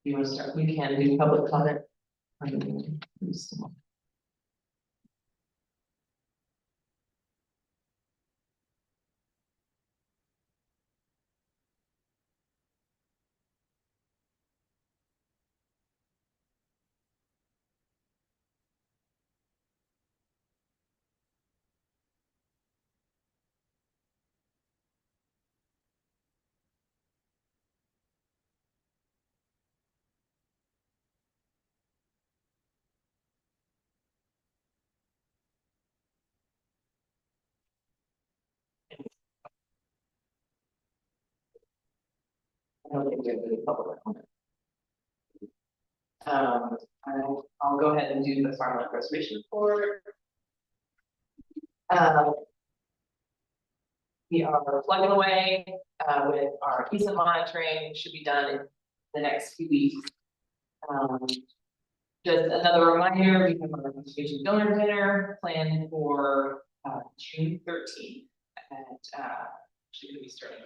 you want to start? We can do public comment. I don't think we have any public comment. I'll go ahead and do the farmland restoration report. We are plugging away with our easement monitoring. Should be done in the next few weeks. Just another reminder, we have our conservation donor dinner planned for June 13th, and actually going to be starting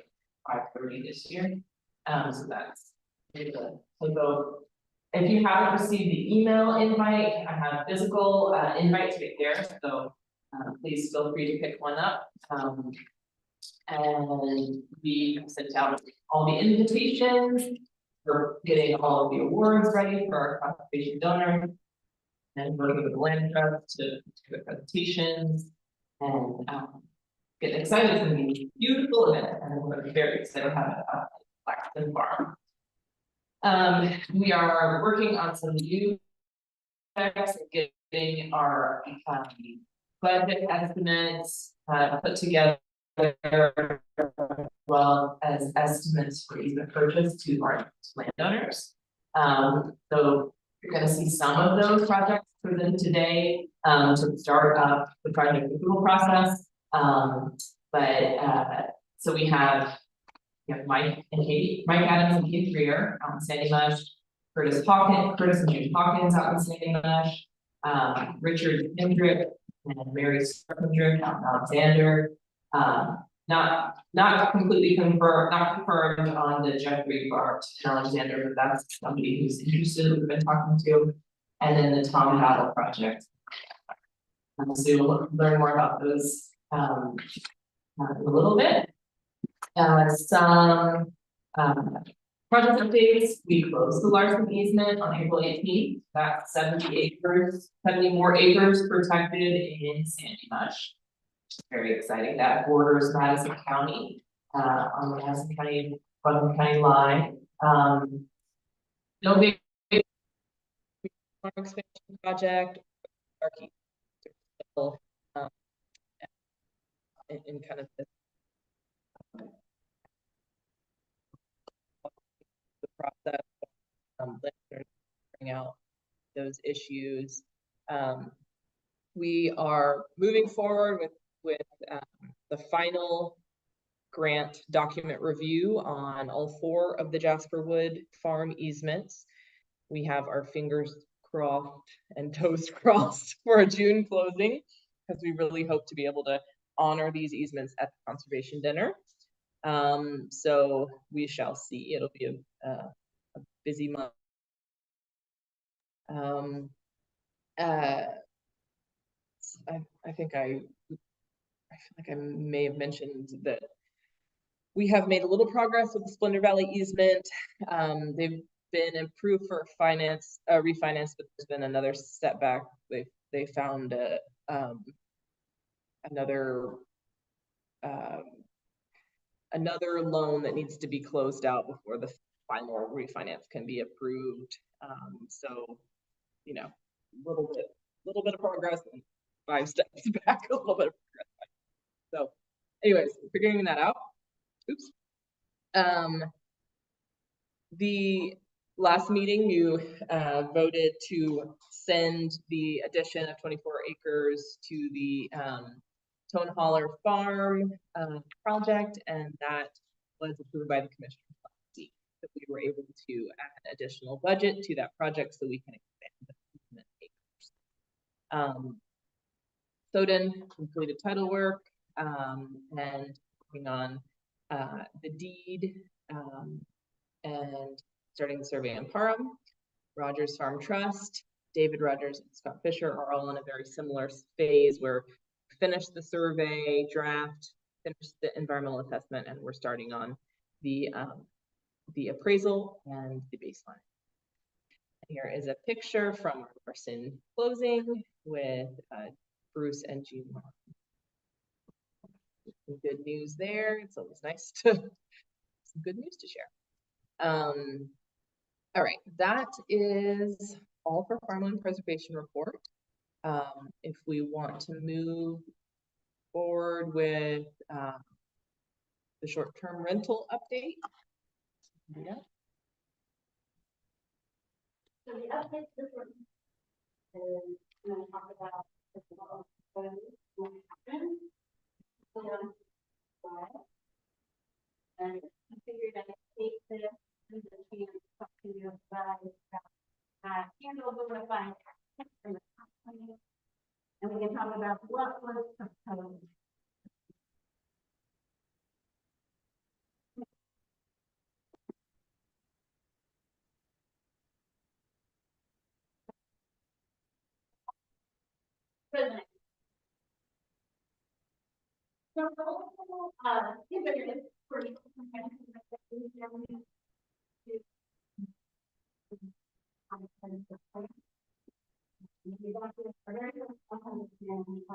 at 5:30 this year. So that's so if you haven't received the email invite, I have physical invites right there. So please feel free to pick one up. And we sent out all the invitations. We're getting all of the awards ready for our conservation donor, and working with the land trust to do the presentations, and getting excited. It's going to be a beautiful event, and we're very excited to have it at Blackstone Farm. We are working on some new projects and getting our budget estimates put together, well as estimates for easement purchase to our landowners. So you're going to see some of those projects presented today to start up the project approval process. So we have Mike and Katie, Mike Adams and Katie Greer out in Sandy Mush, Curtis and June Hawkins out in Sandy Mush, Richard Hendrick and Mary Hendrick out in Alexander. Not completely confirmed, not confirmed on the Jeffrey Bart in Alexander, but that's somebody who's interested, we've been talking to, and then the Tom Battle project. So you'll learn more about those in a little bit. Some project updates. We closed the Larson easement on April 18th. That's 70 more acres protected in Sandy Mush. Very exciting. That borders Madison County on the Madison County line. No big expansion project. In kind of the process, bring out those issues. We are moving forward with the final grant document review on all 4 of the Jasper Wood farm easements. We have our fingers crossed and toes crossed for a June closing, because we really hope to be able to honor these easements at the conservation dinner. So we shall see. It'll be a busy month. I think I feel like I may have mentioned that we have made a little progress with the Splendor Valley easement. They've been approved for refinance, but there's been another setback. They found another loan that needs to be closed out before the final refinance can be approved. So, a little bit of progress and 5 steps back, a little bit of progress. So anyways, figuring that out. Oops. The last meeting, you voted to send the addition of 24 acres to the Tone Holler Farm project, and that was approved by the commission last week. That we were able to add additional budget to that project so we can expand the acres. Soden completed title work and working on the deed and starting the survey in Parham. Rogers Farm Trust, David Rogers and Scott Fisher are all in a very similar phase where we finished the survey draft, finished the environmental assessment, and we're starting on the appraisal and the baseline. Here is a picture from our Larson closing with Bruce and Jean. Some good news there. It's always nice to some good news to share. All right, that is all for Farmland Preservation Report. If we want to move forward with the short-term rental update. Yeah. So the update is going to talk about what happened. And I figured I'd take this and talk to you about handle the refined from the company, and we can talk about what was proposed. President. So, very within one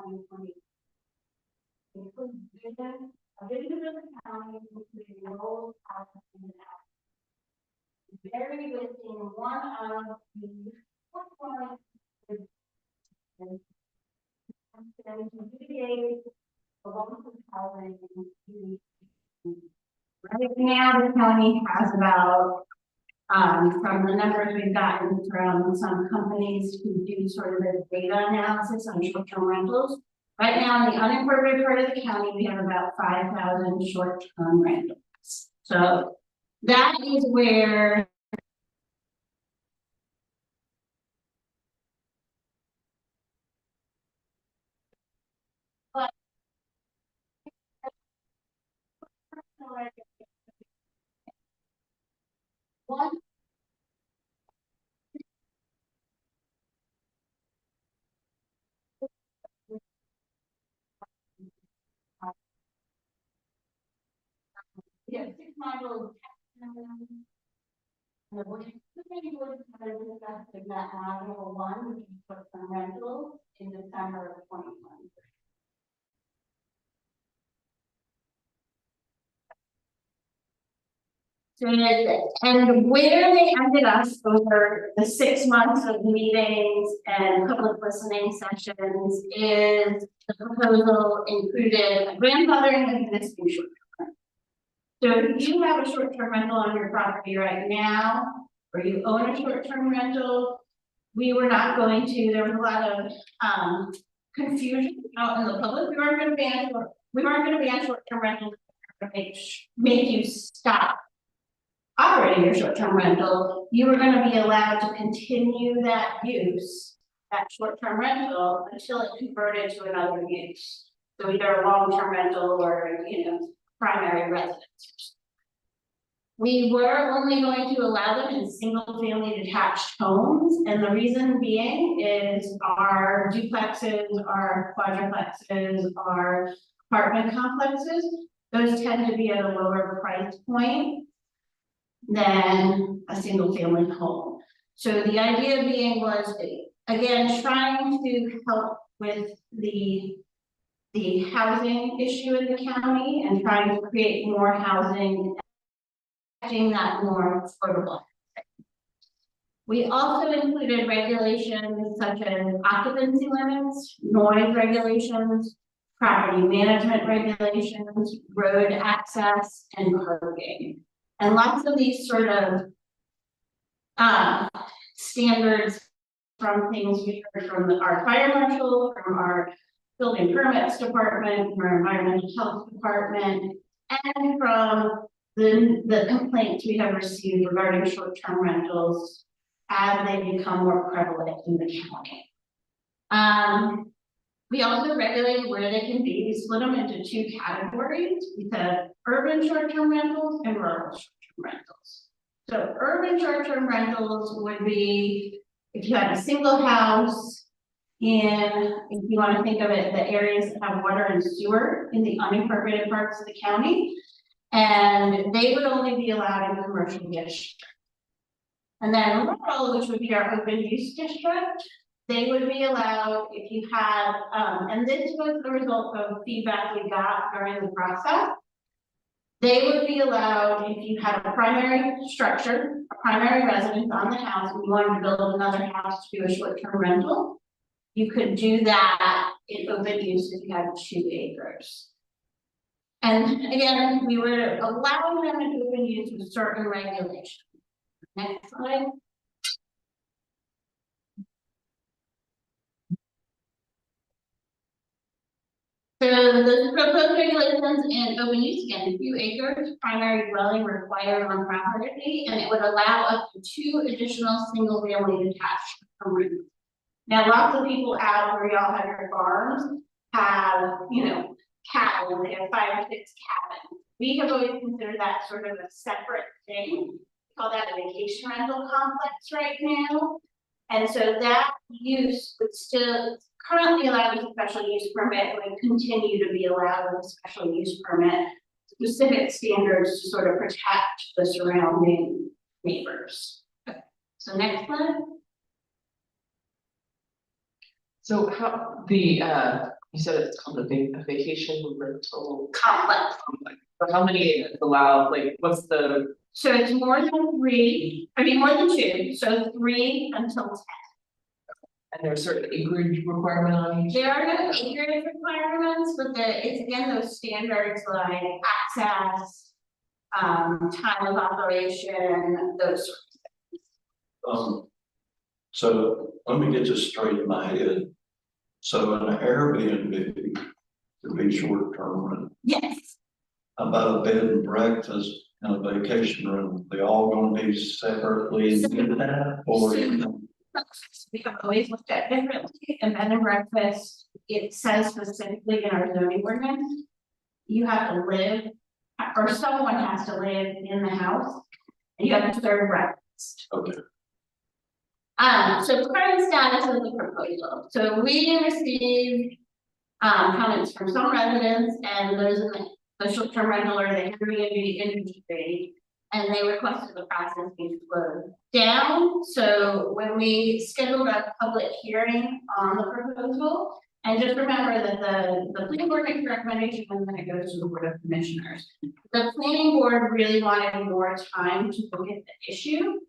of the right now, the county has about, from the numbers we've gotten from some companies who do sort of a data analysis on short-term rentals. Right now, in the unincorporated part of the county, we have about 5,000 short-term rentals. So that is where one. Yeah, 6 modules. The committee was discussing that module 1, which is for some rentals in December of 2020. So, and where they ended us over the 6 months of meetings and public listening sessions is the proposal included grandfathering of existing short-term. So if you have a short-term rental on your property right now, or you own a short-term rental, we were not going to, there was a lot of confusion out in the public. We weren't going to ban short-term rentals to make you stop operating your short-term rental. You were going to be allowed to continue that use, that short-term rental, until it converted to another use. So either a long-term rental or, primary residence. We were only going to allow them in single-family detached homes, and the reason being is our duplexes, our quadruplexes, our apartment complexes, those tend to be at a lower price point than a single-family home. So the idea being was, again, trying to help with the housing issue in the county and trying to create more housing, making that more affordable. We also included regulations such as occupancy limits, noise regulations, property management regulations, road access, and parking. And lots of these sort of standards from things we heard from our fire marshal, from our building permits department, from our environmental health department, and from the complaints we have received regarding short-term rentals as they become more prevalent in the county. We also regulate where they can be. We split them into 2 categories. We have urban short-term rentals and rural short-term rentals. So urban short-term rentals would be if you had a single house in, if you want to think of it, the areas that have water and sewer in the unincorporated parts of the county. And they would only be allowed in commercial district. And then rural, which would be our open use district, they would be allowed if you had, and this was the result of feedback we got during the process. They would be allowed if you had a primary structure, a primary residence on the house, and you wanted to build another house to do a short-term rental. You could do that in open use if you had 2 acres. And again, we were allowing them in open use with certain regulations. Next slide. So the proposed regulations in open use, again, 2 acres, primary dwelling required on property, and it would allow up to 2 additional single family detached rooms. Now, lots of people out where y'all have your farms have, you know, cattle, they have 5 or 6 cabins. We have always considered that sort of a separate thing. We call that a vacation rental complex right now. And so that use would still currently allowed with a special use permit, would continue to be allowed with a special use permit. Specific standards to sort of protect the surrounding neighbors. Okay. So next slide. So how the you said it's called a vacation rental Complex. But how many is allowed? Like, what's the? So it's more than 3. I mean, more than 2. So 3 until 10. And there's certain acreage requirement on each? There are no acreage requirements, but it's again those standards like access, time of operation, those sorts of things. So let me get this straight in my head. So an Airbnb could be short-term rental. Yes. How about a bed and breakfast and a vacation rental? They all gonna be separately in that, or? We have always looked at differently, and bed and breakfast, it says specifically in our zoning ordinance. You have to live, or someone has to live in the house, and you have to serve breakfast. Okay. So current status of the proposal, so we received comments from some residents and those in the short-term rental or the Airbnb industry. And they requested the process be slowed down. So when we scheduled a public hearing on the proposal, and just remember that the planning board makes a recommendation and then it goes to the board of commissioners. The planning board really wanted more time to look at the issue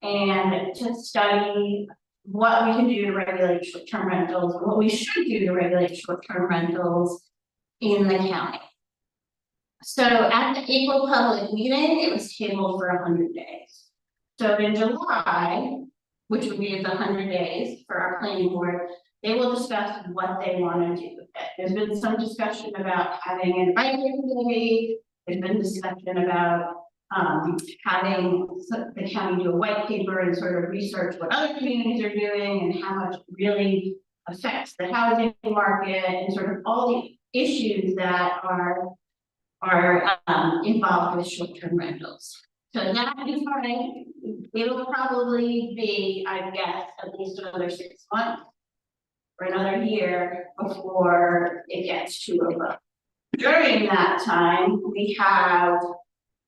and to study what we can do to regulate short-term rentals, what we should do to regulate short-term rentals in the county. So at the April public meeting, it was tabled for 100 days. So in July, which would be the 100 days for our planning board, they will discuss what they want to do with it. There's been some discussion about having an advisory committee. There's been discussion about having the county do a white paper and sort of research what other communities are doing and how much it really affects the housing market and sort of all the issues that are involved with short-term rentals. So that is fine. It'll probably be, I guess, at least another 6 months or another year before it gets too robust. During that time, we have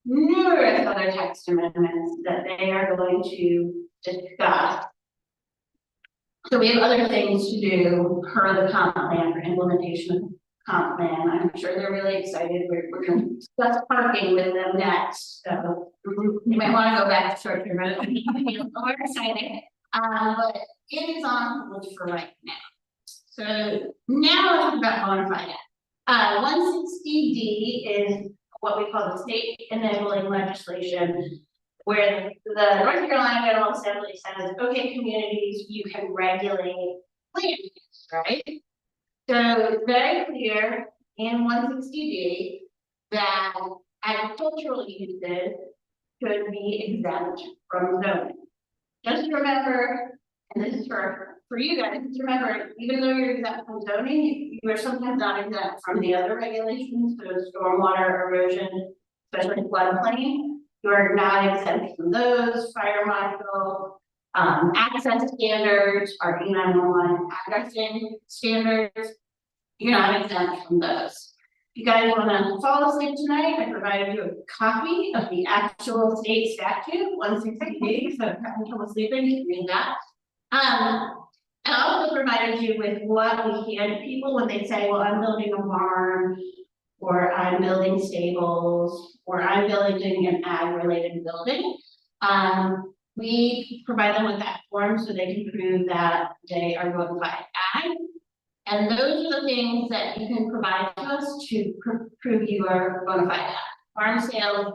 numerous other text amendments that they are going to discuss. So we have other things to do per the comp plan for implementation of comp plan. I'm sure they're really excited. We're going to discuss parking with them next. So you might want to go back to short-term rental. We're excited. But it is on hold for right now. So now let's talk about bona fide. 160D is what we call the state enabling legislation, where the North Carolina General Assembly says, okay, communities, you can regulate land use, right? So it's very clear in 160D that agricultural uses should be exempt from zoning. Just remember, and this is for you guys, just remember, even though you're exempt from zoning, you are sometimes not exempt from the other regulations, so stormwater, erosion, especially floodplain. You're not exempt from those, fire marshal, access standards, our E911 addressing standards. You're not exempt from those. If you guys wanna fall asleep tonight, I provided you a copy of the actual state statute, 160B, so if you fall asleep, you can read that. And I also provided you with what we hand people when they say, well, I'm building a barn, or I'm building stables, or I'm building an ag-related building. We provide them with that form so they can prove that they are bona fide ag. And those are the things that you can provide to us to prove you are bona fide ag. Farm sales,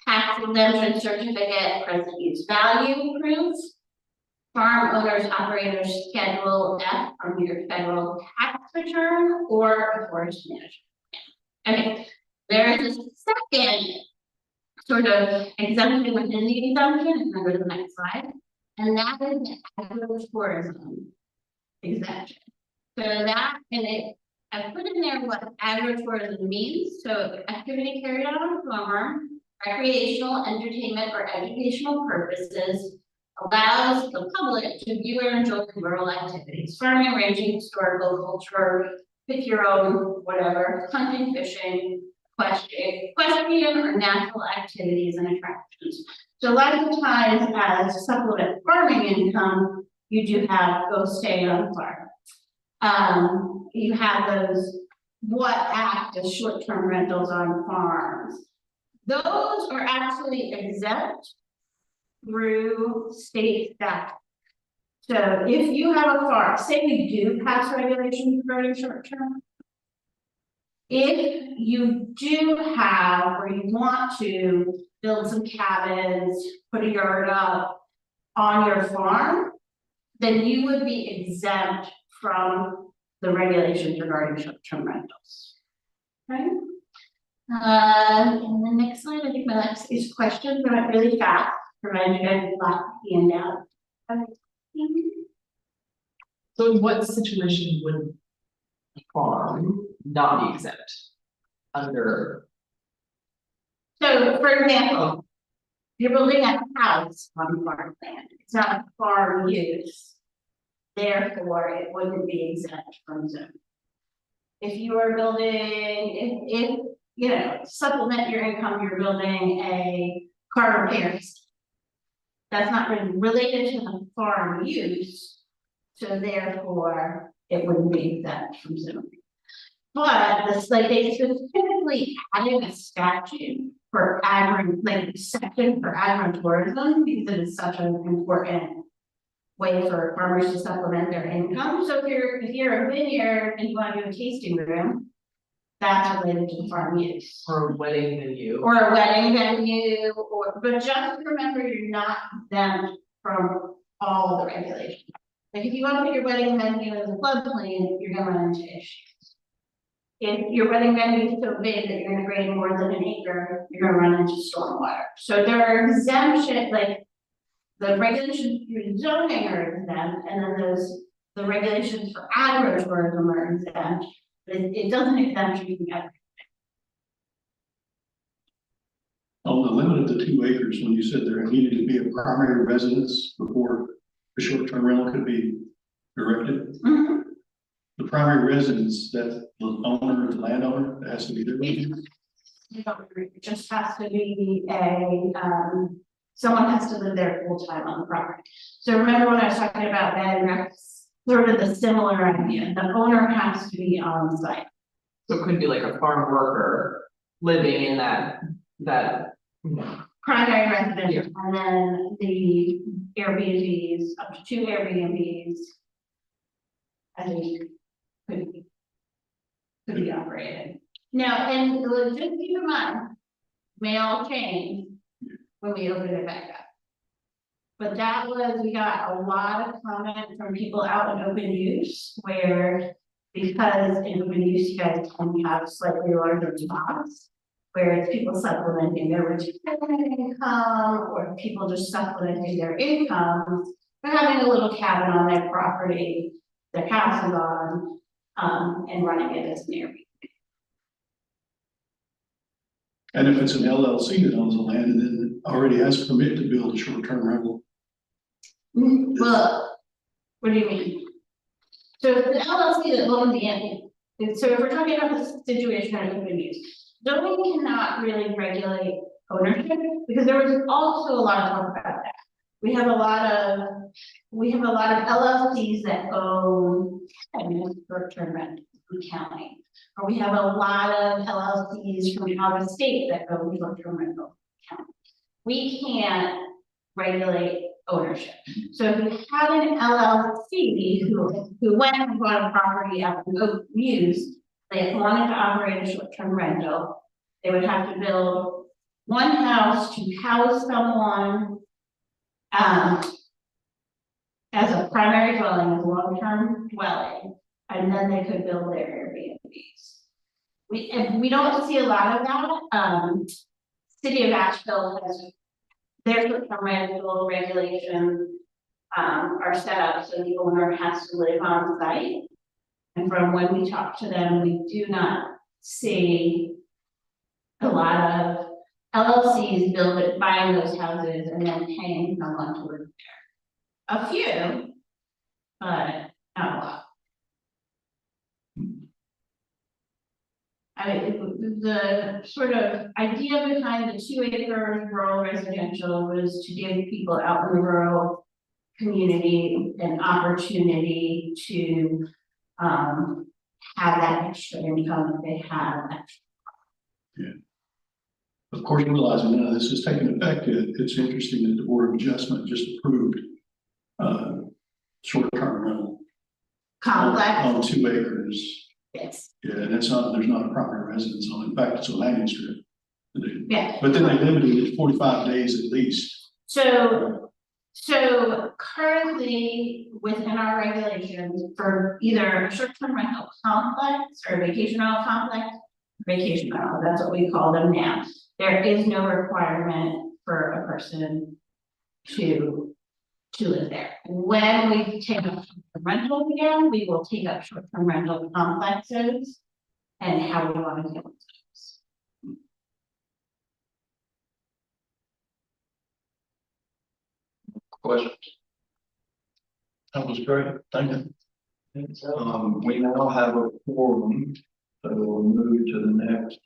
tax exemption certificate, present use value proof, farm owners, operators schedule F from your federal tax return, or a forest management plan. Okay, there is a second sort of exemption within the exemption, and go to the next slide, and that is the agritourism exemption. So that, and I put in there what agritourism means, so activity carried out on a farm, recreational, entertainment, or educational purposes, allows the public to view and enjoy rural activities, farming, ranching, historical, culture, pick your own, whatever, hunting, fishing, equestrian or natural activities and attractions. So a lot of the times as supplement farming income, you do have go stay on farm. You have those what act as short-term rentals on farms. Those are actually exempt through state statute. So if you have a farm, say you do pass regulations regarding short-term, if you do have, or you want to build some cabins, put a yard up on your farm, then you would be exempt from the regulations regarding short-term rentals. Okay. And the next slide, I think my last is questions, but I'm really fast, provided you guys black handout. Okay. So in what situation would a farm not be exempt under? So for example, you're building a house on farmland, it's not farm use. Therefore, it wouldn't be exempt from zoning. If you are building, if you know, supplement your income, you're building a car repair. That's not really related to the farm use, so therefore it wouldn't be exempt from zoning. But this, like, they specifically added a statute for section for agritourism because it is such an important way for farmers to supplement their income. So if you're a vineyard and you want to do a tasting room, that's related to farm use. Or a wedding venue. Or a wedding venue, but just remember you're not exempt from all the regulations. Like if you want to put your wedding venue as a floodplain, you're gonna run into issues. If your wedding venue is so big that you're integrating more than an acre, you're gonna run into stormwater. So there are exemptions, like the regulations for zoning are exempt, and then the regulations for agritourism are exempt, but it doesn't exempt you from everything. On the limit of the 2 acres, when you said there needed to be a primary residence before the short-term rental could be erected, Mm-hmm. the primary residence, that the owner, the landowner, that has to be there with you. You don't agree, it just has to be someone has to live there full time on the property. So remember when I was talking about bed and breakfast, sort of the similar idea, the owner has to be on site. So it could be like a farm worker living in that, you know. Primary residence, and then the Airbnbs, up to 2 Airbnbs. I think could be operated. Now, and just keep in mind, may all change when we open it back up. But that was, we got a lot of comment from people out in open use where, because in open use, you guys can have slightly larger spots. Where it's people supplementing their retirement income, or people just supplementing their income, they're having a little cabin on their property, their house is on, and running it as an Airbnb. And if it's an LLC that owns the land and then already has a permit to build a short-term rental, Well, what do you mean? So it's the LLC that owns the end, so if we're talking about the situation of open use, zoning cannot really regulate ownership, because there was also a lot of talk about that. We have a lot of LLCs that own short-term rent in county. Or we have a lot of LLCs from out of state that own short-term rental in county. We can't regulate ownership. So if you have an LLC who went and bought a property out in open use, they wanted to operate a short-term rental, they would have to build one house to house someone as a primary dwelling, as a long-term dwelling, and then they could build their Airbnbs. We don't see a lot of that. City of Asheville has their short-term rental regulations are set up so the owner has to live on site. And from when we talk to them, we do not see a lot of LLCs buying those houses and then paying someone to live there. A few, but not a lot. I mean, the sort of idea behind the 2 acre rural residential was to give people out in the rural community an opportunity to have that extra income if they have extra. of course, realizing none of this has taken effect yet, it's interesting that the Board of Adjustment just approved short-term rental Complex, on 2 acres. yes, Yeah, and it's not, there's not a primary residence on it. In fact, it's a landing strip. yeah. But then they limited it to 45 days at least. So currently within our regulations for either a short-term rental complex or a vacation rental complex, vacation rental, that's what we call them now. There is no requirement for a person to live there. When we take up short-term rental again, we will take up short-term rental complexes and how we want to deal with those. Questions? That was great, thank you. We now have a forum, so we'll move to the next,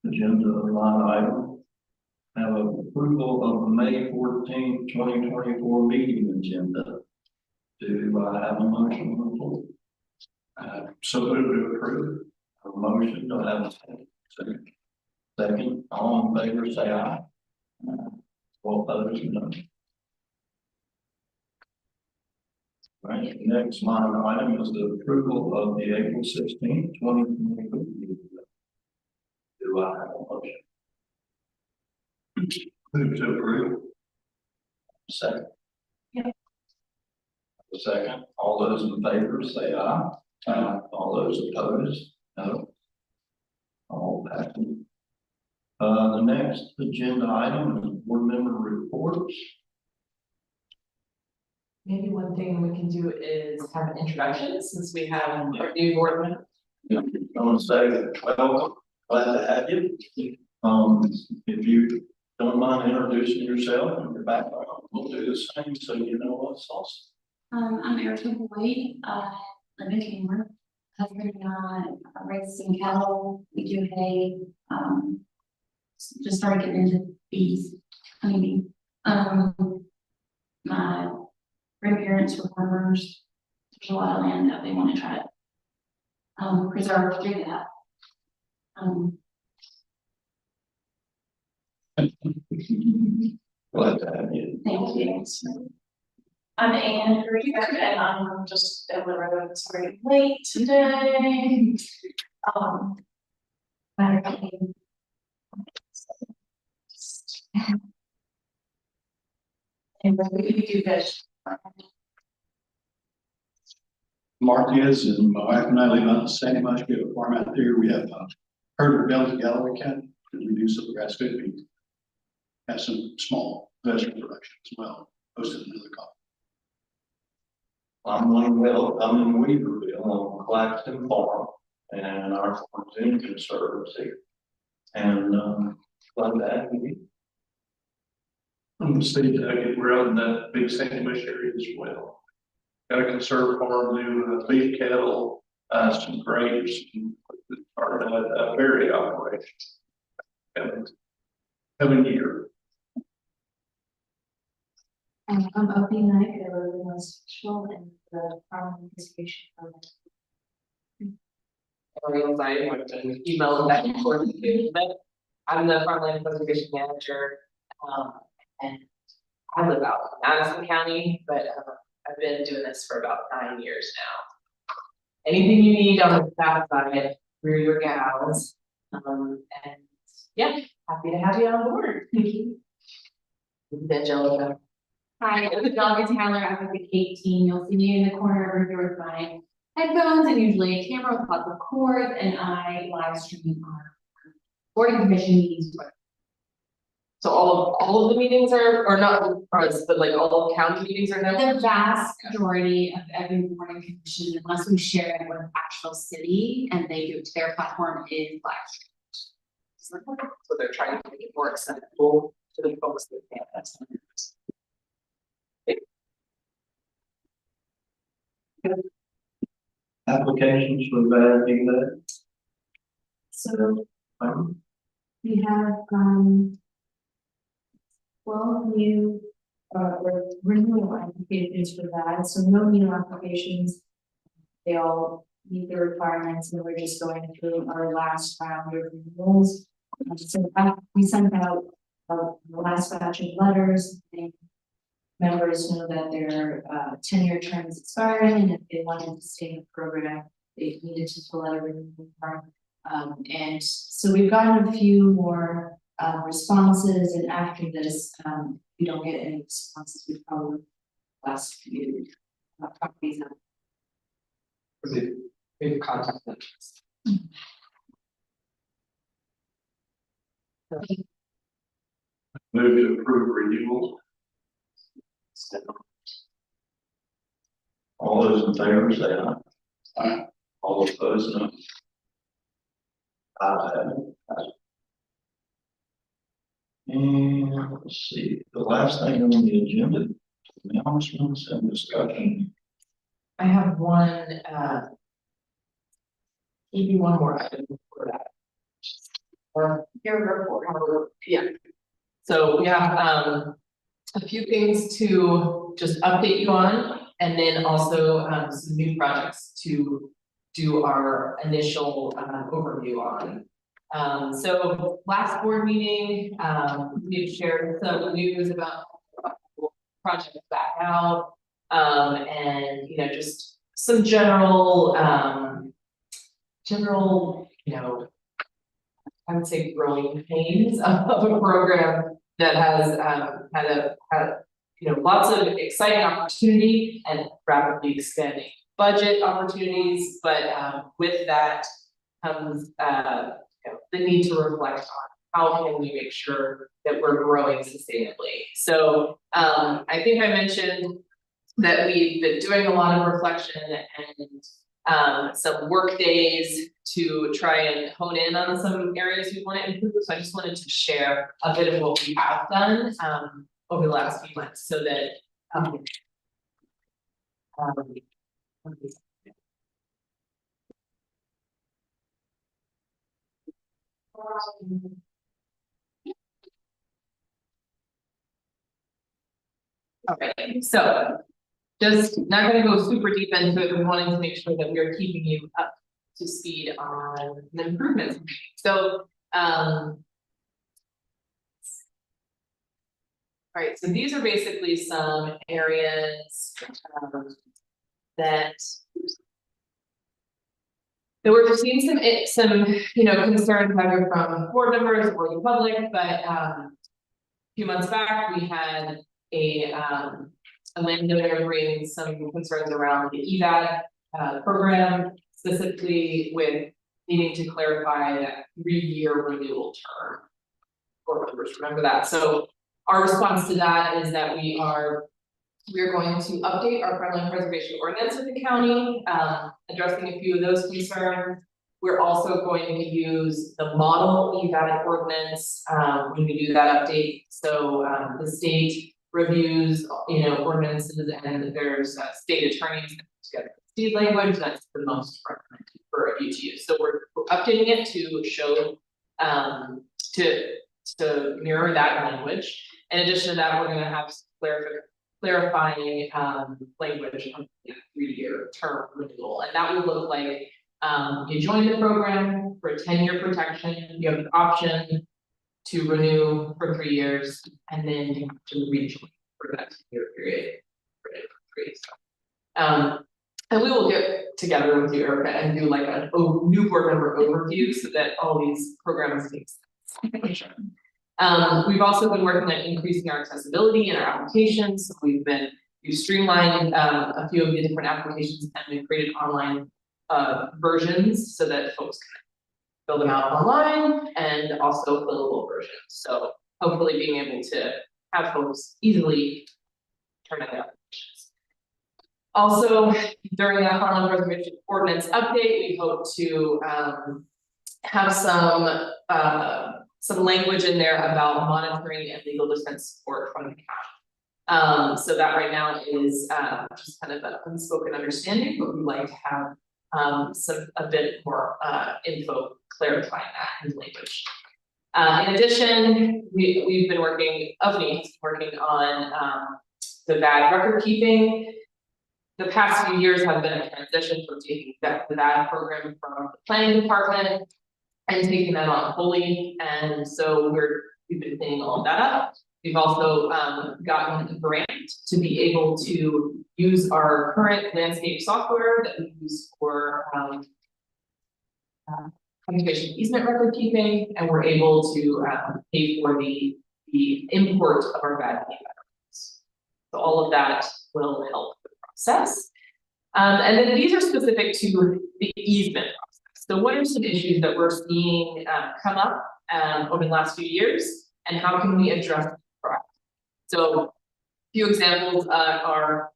agenda line item. Have approval of the May 14th, 2024 meeting agenda. Do I have a motion on the floor? So moved to approve. A motion, do I have a second? Second, all in favor, say aye. All opposed, no. Right, next line item is the approval of the April 16th, 2024 meeting. Do I have a motion? Move to approve. Second. Yep. A second, all those in favor say aye. Aye. All those opposed, no. All passing. The next agenda item is board member reports. Maybe one thing we can do is have an introduction, since we have our new board member. I want to say, welcome, glad to have you. If you don't mind introducing yourself and your background, we'll do the same so you know what's awesome. I'm Erica Boyd, live in Cambridge. Husband and I raised in cattle. We do hay. Just started getting into bees, honeybee. My grandparents were farmers. There's a lot of land that they want to try to preserve through that. Glad to have you. Thank you. I'm Anne Greenberg, and I'm just down the road, sorry, late today. And we do this. Marquez and my wife and I live out in San Mush. We have a farm out there. We have herd of bells in Galloway County, and we do some grass fed beef. Have some small vegetable production as well, hosted another call. I'm Wayne Will, I'm in Weaverville on Claxton Farm, and our farm's in Conservancy. And, glad to have you. I'm gonna say that we're out in that big Sandy Bush area as well. Got a conserve farm, do beef cattle, some grapes, and part of a dairy operation. Coming year. And I'm Opie Knight, I live in West Mitchell and the farm participation program. Ariel's I have been emailing back and forth with you, but I'm the farmland preservation manager. And I live out in Madison County, but I've been doing this for about 9 years now. Anything you need on the south side, we're your gals. And yeah, happy to have you on board. Thank you. Angelica. Hi, I'm Angelica Taylor, I'm with the 18, you'll see me in the corner over here with my headphones and usually a camera with lots of cords, and I live stream our board and commission meetings. So all of the meetings are, or not ours, but like all of county meetings are now? The vast majority of every board and commission, unless we share it with actual city and they do it to their platform, is live stream. So they're trying to make it more accessible to the folks that can't. That's Applications for that, do that? So we have, 12 new, or renewal applications for that, so no new applications. They all meet the requirements, and we're just going through our last round of renewals. So we sent out the last batch of letters, and members know that their 10-year term is expiring, and if they wanted to stay in the program, they needed to fill out a renewal form. And so we've gotten a few more responses, and after this, if we don't get any responses, we probably last few properties. We've contacted them. Move to approve renewal. All those in favor say aye. Aye. All opposed, no. Ayes have it. And let's see, the last thing on the agenda, announcements and discussion. I have one, maybe one more item for that. Or your report, yeah. So we have, a few things to just update you on, and then also, some new projects to do our initial, overview on. So last board meeting, we've shared some news about project back out. And you know, just some general, I would say growing pains of a program that has had lots of exciting opportunity and rapidly expanding budget opportunities, but with that comes the need to reflect on how can we make sure that we're growing sustainably. So I think I mentioned that we've been doing a lot of reflection and some work days to try and hone in on some areas we want to improve. So I just wanted to share a bit of what we have done over the last few months so that okay, so just not gonna go super deep into it, but wanting to make sure that we're keeping you up to speed on the improvements. So, all right, so these are basically some areas that we're seeing some concerns either from board members or the public, but a few months back we had a landowner bring some concerns around the EVAD program, specifically with needing to clarify that 3-year renewal term. Board members remember that. So our response to that is that we are going to update our farmland preservation ordinance with the county, addressing a few of those concerns. We're also going to use the model EVAT ordinance, when we do that update. So, the state reviews, ordinances, and there's state attorneys that put together state language that's the most recommended for you to use. So we're updating it to show, to mirror that language. In addition to that, we're gonna have clarifying language on the 3-year term renewal, and that will look like you join the program for a 10-year protection, you have the option to renew for 3 years, and then you have to rejoin for that 10-year period. And we will get together with you, Erica, and do like a new board member overview so that all these programs make sense. We've also been working on increasing our accessibility in our applications. So we've streamlined a few of the different applications, and we've created online versions so that folks can fill them out online and also fillable versions. So hopefully being able to have folks easily turn in their applications. Also, during the Harlem Preservation Ordinance update, we hope to have some language in there about monitoring and legal defense support from the county. So that right now is just kind of an unspoken understanding, but we'd like to have a bit more info clarifying that in language. In addition, we've been working on the VAD record keeping. The past few years have been a transition from taking the VAD program from the planning department and taking that on fully, and so we've been cleaning all of that up. We've also gotten a grant to be able to use our current landscape software that we use for conservation easement record keeping, and we're able to pay for the import of our VAD records. So all of that will help the process. And then these are specific to the easement process. So what are some issues that we're seeing come up over the last few years, and how can we address them? So a few examples are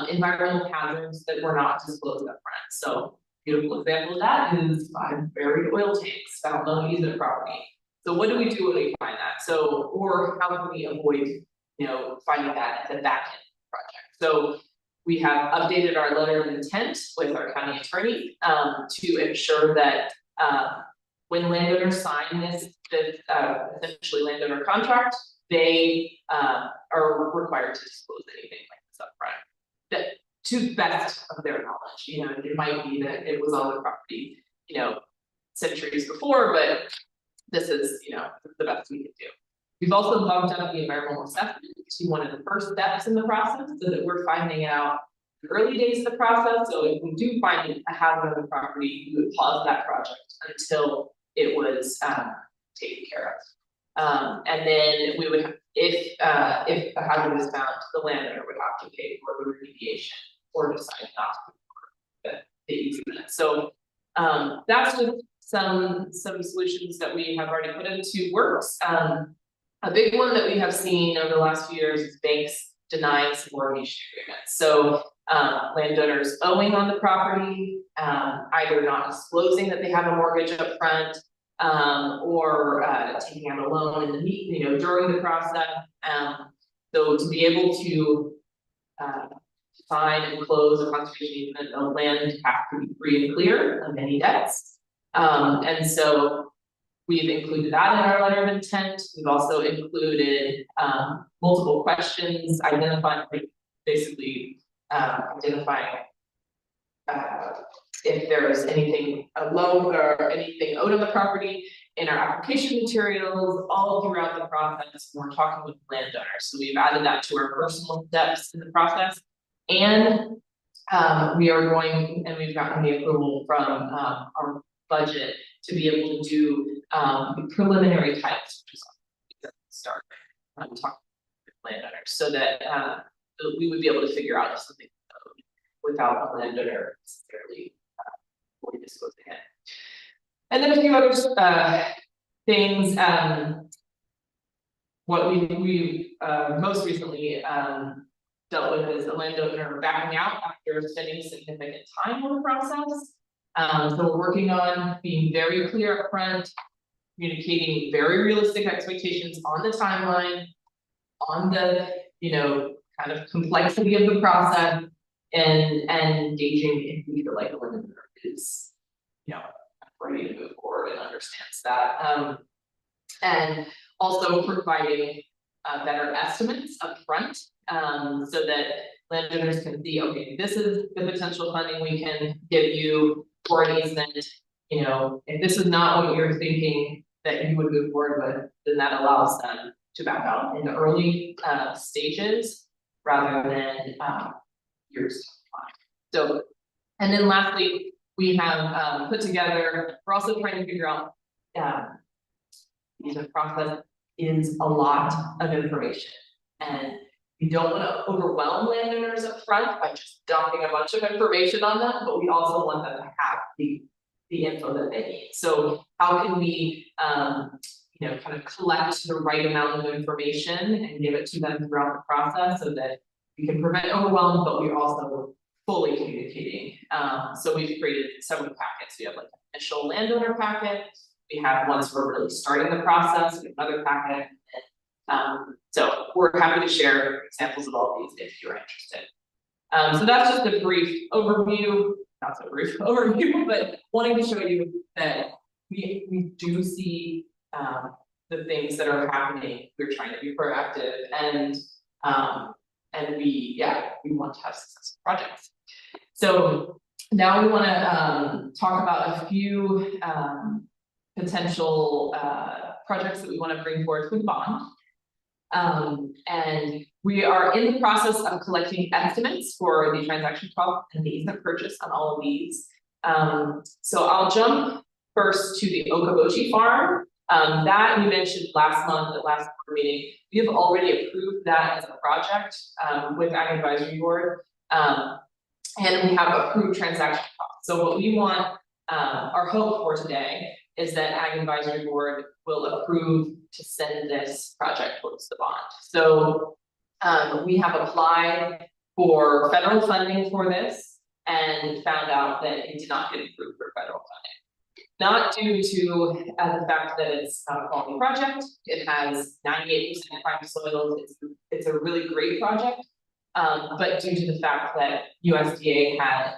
environmental hazards that were not disclosed up front. So beautiful example of that is 5 buried oil tanks found on easement property. So what do we do when we find that? So, or how can we avoid, finding that at the back end of the project? So we have updated our letter of intent with our county attorney to ensure that when landowners sign this essentially landowner contract, they are required to disclose anything like this up front. That to the best of their knowledge, it might be that it was on the property, centuries before, but this is, the best we can do. We've also bumped up the environmental assessment to one of the first steps in the process, so that we're finding out the early days of the process. So if we do find a hazard on the property, we would pause that project until it was taken care of. And then we would, if a hazard is found, the landowner would have to pay for the remediation or decide not to pay the easement. So that's just some solutions that we have already put into works. A big one that we have seen over the last few years is banks denying subordination agreements. So landowners owing on the property, either not disclosing that they have a mortgage up front, or taking out a loan in the during the process. So to be able to sign and close a conservation easement, the land has to be free and clear of any debts. And so we've included that in our letter of intent. We've also included multiple questions, identifying if there's anything, a loan or anything owed on the property in our application materials, all throughout the process. We're talking with landowners. So we've added that to our personal steps in the process. And we are going, and we've gotten the approval from our budget to be able to do the preliminary types, which is start talking with landowners, so that we would be able to figure out if something without a landowner necessarily fully disclosing it. And then a few other things. What we most recently dealt with is a landowner backing out after spending significant time on the process. So we're working on being very clear upfront, communicating very realistic expectations on the timeline, on the, kind of complexity of the process, and engaging if we feel like the limiter is, ready to move forward and understands that. And also providing better estimates upfront, so that landowners can see, okay, this is the potential funding we can give you for an easement. If this is not what you're thinking that you would move forward with, then that allows them to back out in the early stages rather than years. So, and then lastly, we have put together, we're also trying to figure out, the process is a lot of information, and we don't want to overwhelm landowners up front by just dumping a bunch of information on them, but we also want them to have the info that they need. So how can we, kind of collect the right amount of information and give it to them throughout the process so that we can prevent overwhelm, but we're also fully communicating. So we've created several packets. We have like an initial landowner packet. We have ones we're really starting the process. We have another packet. So we're happy to share examples of all these if you're interested. So that's just a brief overview, not so brief overview, but wanting to show you that we do see the things that are happening. We're trying to be proactive, and we want to have successful projects. So now we want to talk about a few potential projects that we want to bring forward with bond. And we are in the process of collecting estimates for the transaction cost and the easement purchase on all of these. So I'll jump first to the Okoboji farm. That we mentioned last month at last board meeting. We have already approved that as a project with Ag Advisory Board. And we have approved transaction costs. So what we want, our hope for today is that Ag Advisory Board will approve to send this project towards the bond. So we have applied for federal funding for this and found out that it did not get approved for federal funding. Not due to the fact that it's not a quality project. It has 98% prime soils. It's a really great project, but due to the fact that USDA had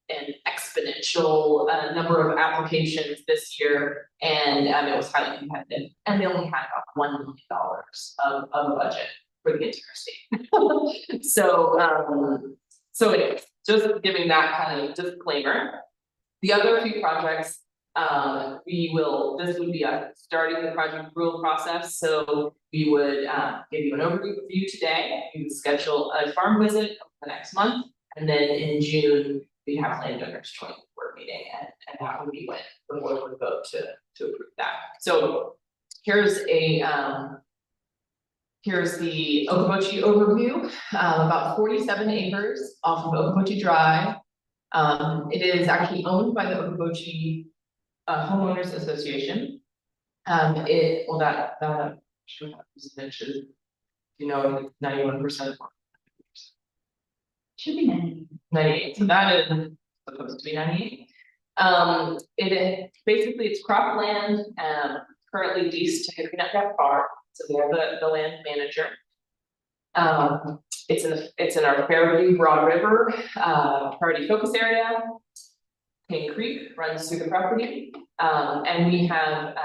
an exponential number of applications this year, and it was highly competitive, and they only had about $1 million of a budget for the entire state. So anyways, just giving that kind of disclaimer. The other few projects, this would be us starting the project approval process. So we would give you an overview today. We would schedule a farm visit the next month, and then in June we have landowners join the board meeting, and that would be when the board would vote to approve that. So here's the Okoboji overview, about 47 acres off of Okoboji Drive. It is actually owned by the Okoboji Homeowners Association. That should have mentioned, 91%. Should be 98, so that is supposed to be 98. Basically it's cropland, currently leased to Hickory Nut Gap Farm, so they're the land manager. It's in our Fairview Broad River priority focus area. Cane Creek runs through the property, and we have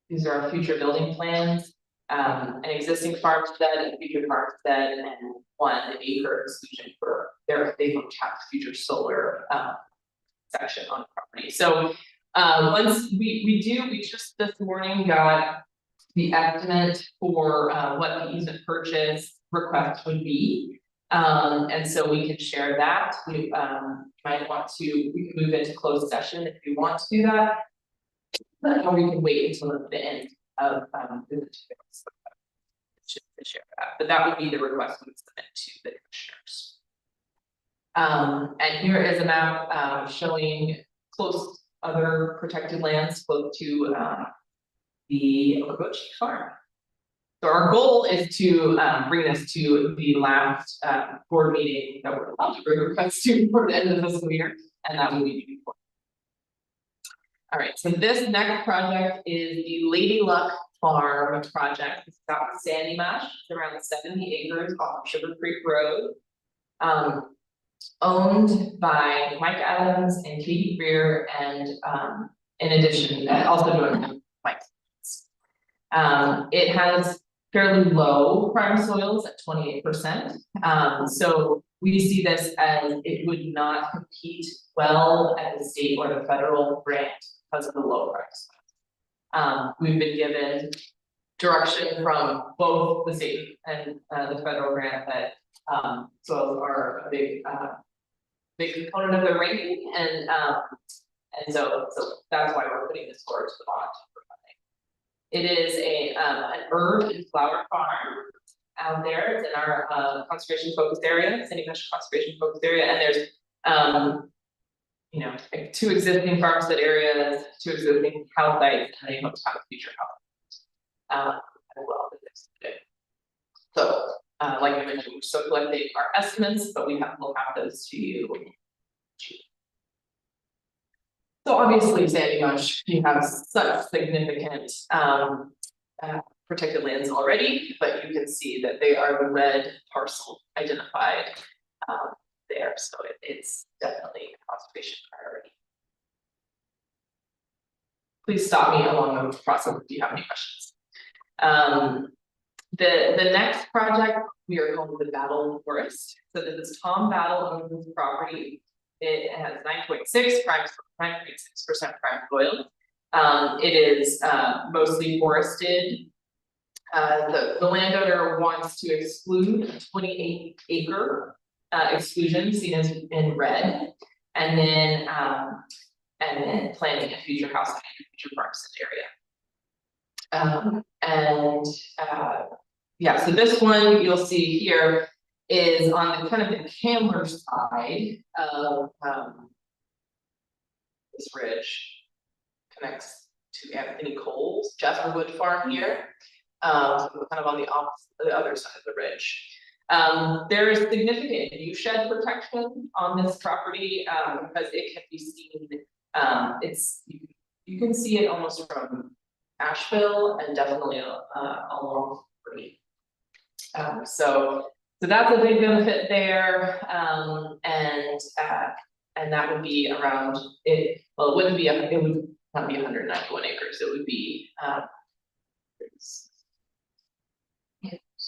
these are our future building plans. An existing farmstead and future farmstead, and 1 acre exclusion for they don't have future solar section on the property. So once we just this morning got the estimate for what the easement purchase request would be. And so we can share that. We we can move into closed session if we want to do that. Or we can wait until the end of the to share that. But that would be the request we would submit to the commissioners. And here is a map showing close other protected lands close to the Okoboji farm. So our goal is to bring this to the last board meeting that we're allowed to bring requests to for the end of the fiscal year, and that would be. All right, so this next project is the Lady Luck Farm project. It's out in Sandy Mush. It's around 70 acres off Sugar Creek Road. Owned by Mike Adams and Katie Greer, and in addition, also doing Mike. It has fairly low prime soils at 28%. So we see this as it would not compete well at the state or the federal grant because of the low price. We've been given direction from both the state and the federal grant that soils are a big component of their ranking, and so that's why we're putting this forward to the bond for funding. It is an herb and flower farm out there. It's in our conservation focused area, Sandy Mush conservation focused area, and there's you know, like 2 existing farmstead areas, 2 existing house sites, and they hope to have a future house as well. So like I mentioned, we're still collecting our estimates, but we'll have those to you. So obviously, Sandy Mush, you have such significant protected lands already, but you can see that they are the red parcel identified there, so it's definitely a conservation priority. Please stop me along the process if you have any questions. The next project we are calling the Battle Forest. So this is Tom Battle owns this property. It has 9.6% prime soil. It is mostly forested. The landowner wants to exclude a 28-acre exclusion, seen as in red, and then planting a future house in a future farmstead area. Yeah, so this one you'll see here is on the kind of the Candler side of this ridge, connects to Anthony Cole's Jasperwood farm here, so kind of on the other side of the ridge. There is significant viewshed protection on this property because it can be seen. You can see it almost from Asheville and definitely along Free. So that's a big benefit there, and that would be around it. Well, it wouldn't be it would not be 191 acres. It would be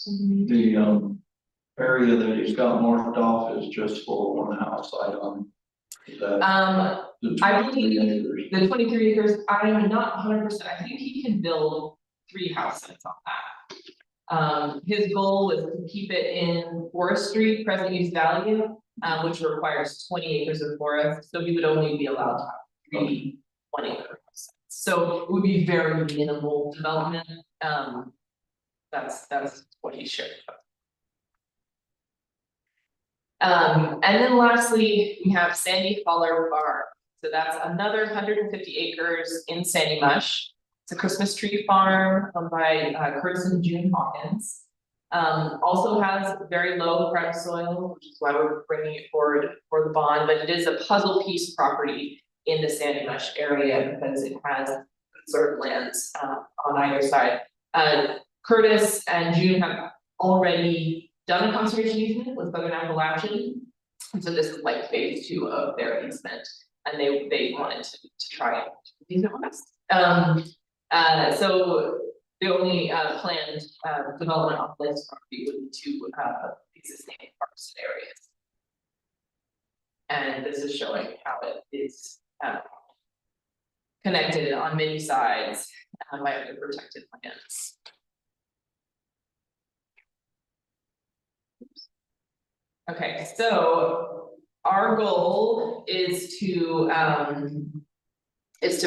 The area that he's got marked off is just for one house item. Is that the I 23 believe acres? the 23 acres. I'm not 100%. I think he can build 3 house sites on that. His goal is to keep it in forestry, present use value, which requires 20 acres of forest. So we would only be allowed to have 3 1-acre sites. So it would be very minimal development. That's what he shared. And then lastly, we have Sandy Holler Farm. So that's another 150 acres in Sandy Mush. It's a Christmas tree farm owned by Curtis and June Hawkins. Also has very low prime soil, which is why we're bringing it forward for the bond, but it is a puzzle piece property in the Sandy Mush area because it has conserved lands on either side. Curtis and June have already done a conservation easement with Southern Appalachian. And so this is like phase 2 of their easement, and they wanted to try it with us. So the only planned development on this property would be 2 existing farmstead areas. And this is showing how it is connected on many sides by other protected lands. Okay, so our goal is to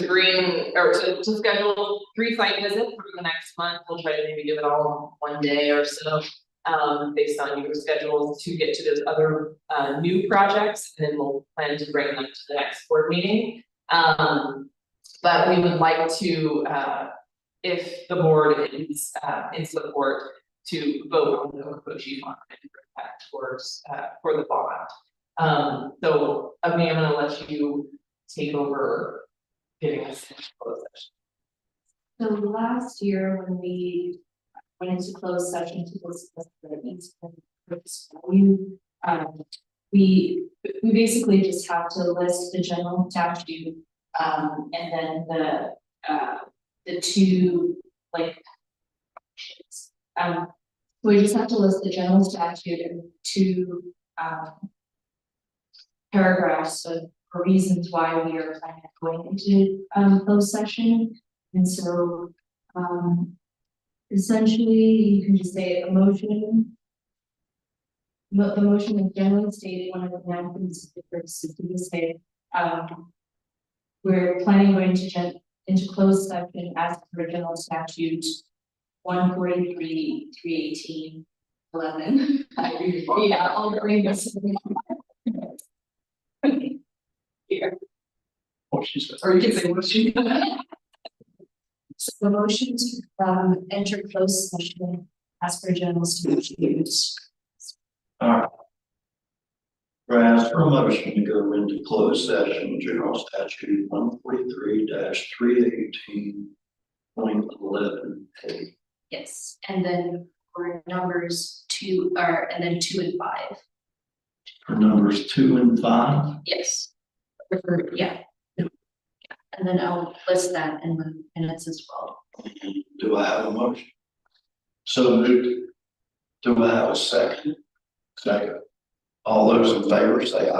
bring or to schedule 3 site visits for the next month. We'll try to maybe give it all 1 day or so, based on your schedules, to get to those other new projects, and then we'll plan to bring them to the next board meeting. But we would like to, if the board is in support, to vote on the Okoboji Farm and bring that towards for the bond. So, I mean, I'm gonna let you take over getting us into closed session. So last year, when we went into closed session to discuss the Eastern purpose value, we basically just have to list the general statute, and then the two, like, we just have to list the general statute and two, paragraphs of reasons why we are kind of going into, closed session. And so, essentially, you can just say a motion. The motion is generally stated one of the enactments of the purposes to this day. We're planning going to into closed session as per general statute 143, 318, 11. Yeah, I'll bring this. Here. What she said. Or you can say what you. So the motion to enter closed session as per general statutes. Alright. I ask for a motion to go into closed session, general statute 143-318.11A. Yes, and then for numbers 2 and then 2 and 5. For numbers 2 and 5. Yes. Yeah. And then I'll list that in the minutes as well. Do I have a motion? So moved. Do I have a second? Second. All those in favor say aye.